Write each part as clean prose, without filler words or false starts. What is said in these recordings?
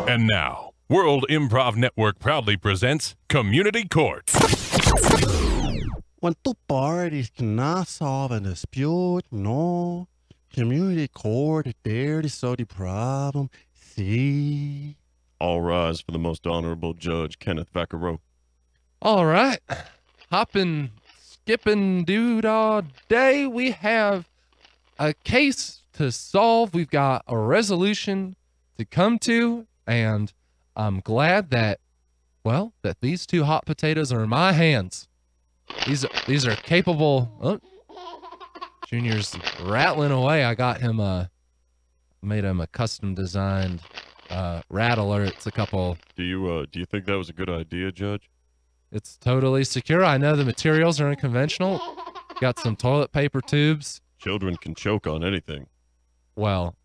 And now, World Improv Network proudly presents Community Court. When two parties cannot solve a dispute, no. Community court is there to solve the problem. See? All rise for the most honorable Judge Kenneth Vicarro. All right. Hopping, skipping, dude, all day. We have a case to solve. We've got a resolution to come to, and I'm glad that, well, that these two hot potatoes are in my hands. These are capable. Oh, Junior's rattling away. I got him made him a custom designed rattler. It's a couple. Do you think that was a good idea, Judge? It's totally secure. I know the materials are unconventional. Got some toilet paper tubes. Children can choke on anything. Well,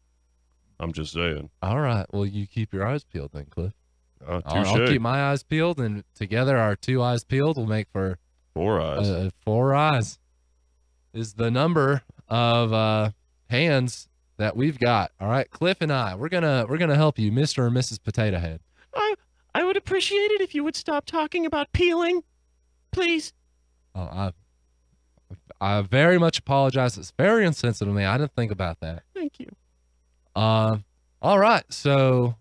I'm just saying. All right. Well, you keep your eyes peeled then, Cliff. Touche. I'll keep my eyes peeled, and together our two eyes peeled will make for 4 eyes. 4 eyes is the number of hands that we've got. All right, Cliff and I, we're gonna help you, Mr. and Mrs. Potato Head. I would appreciate it if you would stop talking about peeling, please. Oh, I very much apologize. It's very insensitive of me. I didn't think about that. Thank you. All right, so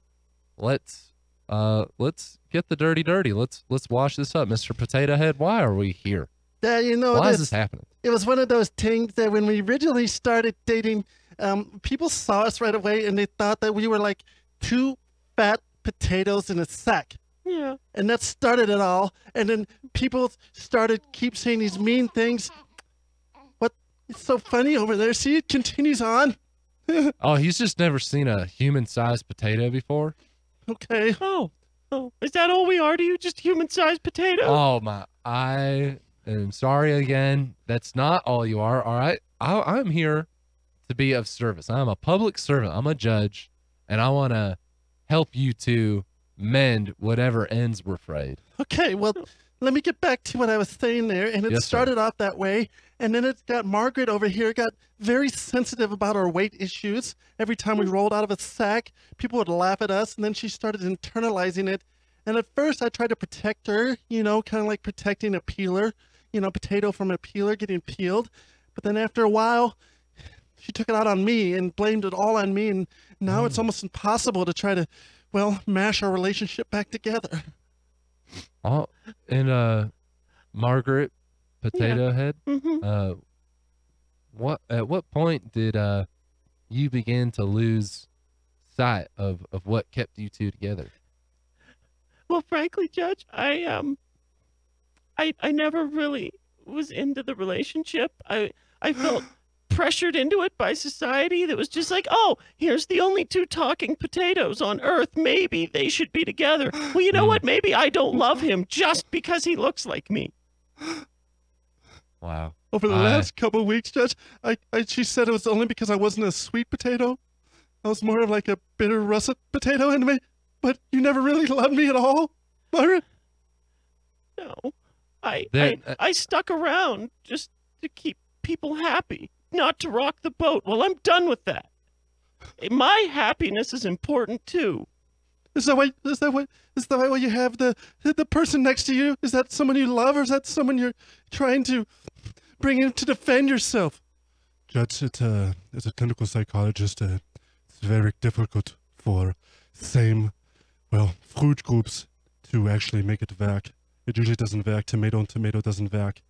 let's get the dirty. Let's wash this up, Mr. Potato Head. Why are we here? Why is this happening? It was one of those things that when we originally started dating, people saw us right away and they thought that we were like two fat potatoes in a sack. Yeah. And that started it all. And then people started keep saying these mean things. What? It's so funny over there. See, it continues on. Oh, he's just never seen a human-sized potato before. Okay. Oh, is that all we are to you? Just human-sized potatoes? Oh my! I am sorry again. That's not all you are. All right. I'm here to be of service. I'm a public servant. I'm a judge, and I want to help you to mend whatever ends were frayed. Okay, well, let me get back to what I was saying there. And it Yes, started off that way, and then it got Margaret over here got very sensitive about our weight issues. Every time we rolled out of a sack, people would laugh at us, and then she started internalizing it. And at first, I tried to protect her, you know, kind of like protecting a peeler, you know, potato from a peeler getting peeled. But then after a while, she took it out on me and blamed it all on me, and now it's almost impossible to try to, well, mash our relationship back together. Oh, and Margaret Potato Head. Mm-hmm. At what point did you begin to lose sight of what kept you two together? Well, frankly, Judge, I never really was into the relationship. I felt pressured into it by society that was just like, oh, here's the only two talking potatoes on earth. Maybe they should be together. Well, you know what? Maybe I don't love him just because he looks like me. Wow. Over the last couple of weeks, Judge, she said it was only because I wasn't a sweet potato. I was more of like a bitter russet potato anyway. But you never really loved me at all, Margaret? No. I stuck around just to keep people happy, not to rock the boat. Well, I'm done with that. My happiness is important too. Is that why you have the person next to you? Is that someone you love, or is that someone you're trying to bring in to defend yourself? Judge, as a clinical psychologist, it's very difficult for same, well, fruit groups to actually make it work. It usually doesn't work. Tomato and tomato doesn't work.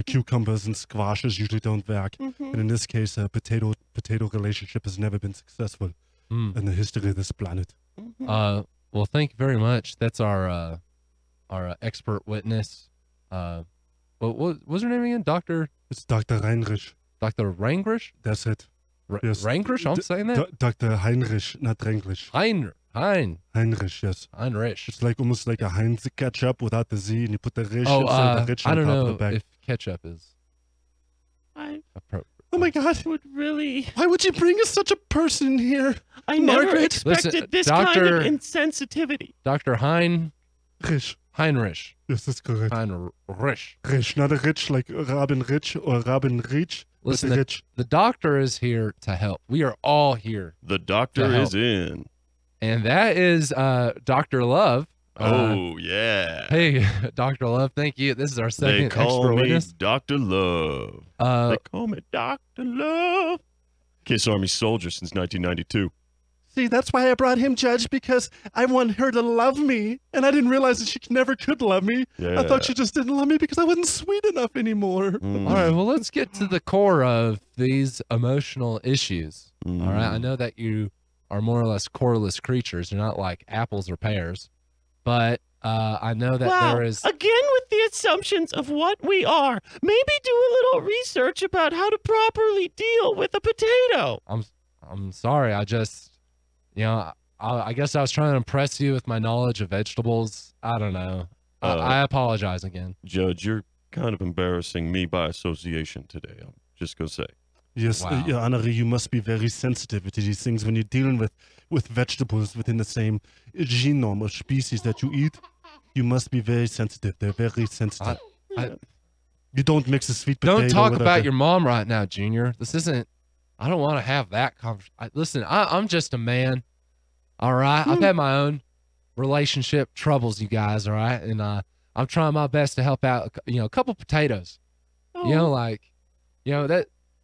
Cucumbers and squashes usually don't work. And in this case, a potato relationship has never been successful in the history of this planet. Well, thank you very much. That's our expert witness. What was her name again? It's Dr. Heinrich. Dr. Rangrich? That's it. Yes. Rangrich? I'm saying that? Dr. Heinrich, not Rangrich. Heinrich, yes. Heinrich. It's like almost like a Heinz ketchup without the Z, and you put the Rich instead of the Rich on I don't top know of the back. if ketchup is appropriate. Oh my God! Would really? Why would you bring us such a person here? I never Margaret? expected this kind of insensitivity. Dr. Heinrich. Yes, that's correct. Heinrich. Rich, not a rich like Robin Rich or Robin Rich. Listen, Mr. the, Hitch. the doctor is here to help. We are all here. The doctor To help. is in. And that is Dr. Love. Oh, yeah. Hey, Dr. Love, thank you. This is our They second call extra me witness. Dr. Love. Uh, They call me Dr. Love. Kiss Army soldier since 1992. See, that's why I brought him, Judge, because I want her to love me, and I didn't realize that she never could love me. Yeah. I thought she just didn't love me because I wasn't sweet enough anymore. Mm. all right, well, let's get to the core of these emotional issues. Mm. All right, I know that you are more or less coreless creatures. You're not like apples or pears, but I know that wow. there is. Again with the assumptions of what we are. Maybe do a little research about how to properly deal with a potato. I'm sorry. I just, I guess I was trying to impress you with my knowledge of vegetables. I don't know. I apologize again. Judge, you're kind of embarrassing me by association today. I'm just going to say. Yes, Wow. Your Honor, you must be very sensitive to these things when you're dealing with vegetables within the same genome or species that you eat. You must be very sensitive. They're very sensitive. I- You don't mix a sweet potato. Don't talk with about a, your mom right now, Junior. This isn't. I don't want to have that conversation. Listen, I'm just a man. All right, I've had my own relationship troubles, you guys. All right, and I'm trying my best to help out. A couple potatoes. Oh,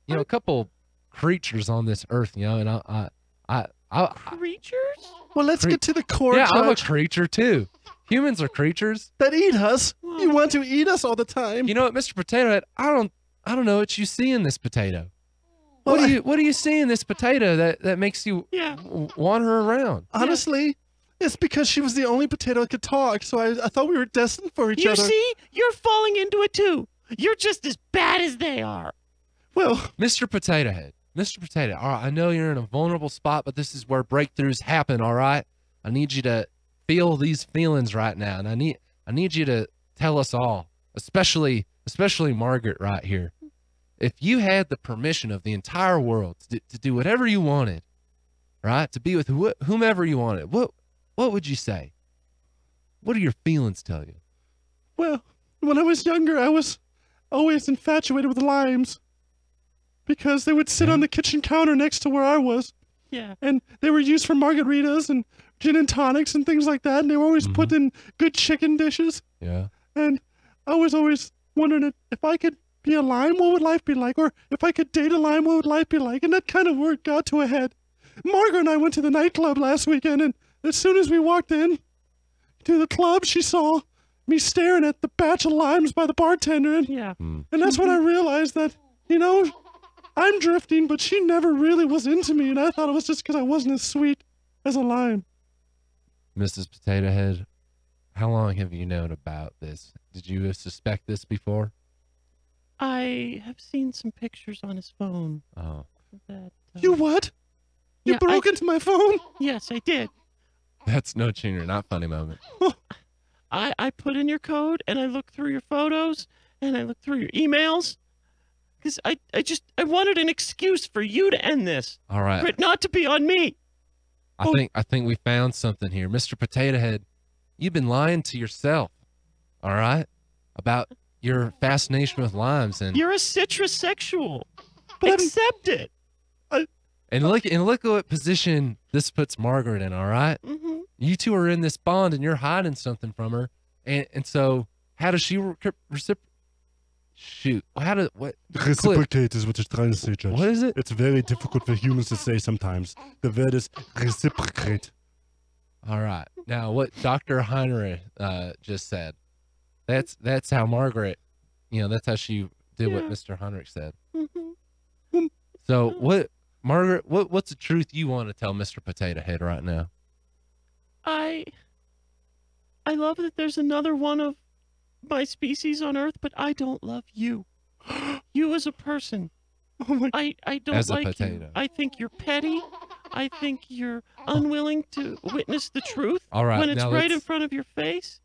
A couple creatures on this earth. And I creatures? Well, let's Cre- get to the core, yeah, I'm a Judge. creature too. Humans are creatures. That eat us. You want to eat us all the time. You know what, Mr. Potato Head? I don't know what you see in this potato. Well, What do you see in this potato that makes you Yeah. want her around? Honestly, it's because she was the only potato that could talk, so I thought we were destined for each You other. see? You're falling into it too. You're just as bad as they are. Well, Mr. Potato Head, Mr. Potato, all right, I know you're in a vulnerable spot, but this is where breakthroughs happen, all right? I need you to feel these feelings right now, and I need you to tell us all, especially Margaret right here. If you had the permission of the entire world to do whatever you wanted, right? To be with whomever you wanted, what would you say? What do your feelings tell you? well, when I was younger, I was always infatuated with limes because they would sit on the kitchen counter next to where I was, Yeah. and they were used for margaritas and gin and tonics and things like that, and they were always put in good chicken dishes. Yeah. And I was always wondering if I could be a lime, what would life be like? Or if I could date a lime, what would life be like? And that kind of word got to a head. Margaret and I went to the nightclub last weekend, and as soon as we walked in to the club, she saw me staring at the batch of limes by the bartender. Yeah. And that's when I realized that, I'm drifting, but she never really was into me, and I thought it was just because I wasn't as sweet as a lime. Mrs. Potato Head, how long have you known about this? Did you suspect this before? I have seen some pictures on his phone Oh, that You what? You Yeah, broke into my phone? yes, I did. that's no Junior, not funny moment. I put in your code and I looked through your photos and I looked through your emails because I wanted an excuse for you to end this, All right. for it not to be on me. I think we found something here. Mr. Potato Head, you've been lying to yourself, all right? About your fascination with limes and You're a citrusexual. But I'm- Accept it. look what position this puts Margaret in, all right? Mm-hmm. You two are in this bond and you're hiding something from her. And so how does she shoot? What Reciprocate is what you're trying to say, Judge. What is it? It's very difficult for humans to say sometimes. The word is reciprocate. All right. Now, what Dr. Heinrich just said, that's how Margaret, that's how she did what Yeah. Mr. Heinrich said. Mm-hmm. So what, Margaret, what's the truth you want to tell Mr. Potato Head right now? I love that there's another one of my species on Earth, but I don't love you. You as a person. Oh my! I don't As a like you. potato. I think you're petty. I think you're unwilling to witness the truth All right. when it's now right in let's- front of your face.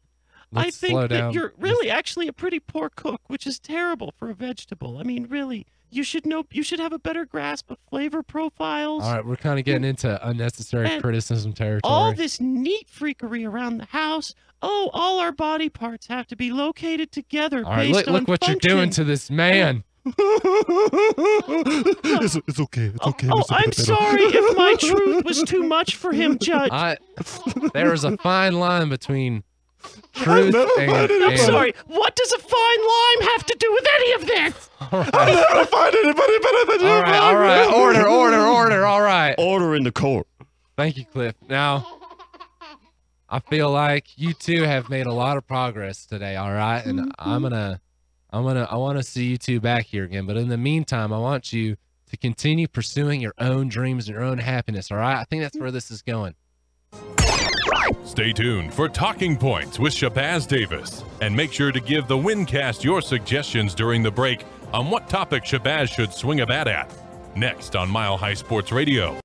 let's I think slow that down. you're really actually a pretty poor cook, which is terrible for a vegetable. I mean, really, you should have a better grasp of flavor profiles. All right. We're kind of getting into unnecessary And criticism territory. All this neat freakery around the house. Oh, all our body parts have to be located together All right. based on Look what you're doing function. to this man. It's okay. It's okay. Oh, Mr. I'm Potato. sorry if my truth was too much for him, Judge. There's a fine line between truth I'm sorry. What does a fine lime have to do with any of this? I'll never find anybody better than you. All right. Order. All right. Order in the court. Thank you, Cliff. Now, I feel like you two have made a lot of progress today. All right, and I want to see you two back here again. But in the meantime, I want you to continue pursuing your own dreams and your own happiness. All right, I think that's where this is going. Stay tuned for Talking Points with Shabazz Davis. And make sure to give the Windcast your suggestions during the break on what topic Shabazz should swing a bat at. Next on Mile High Sports Radio.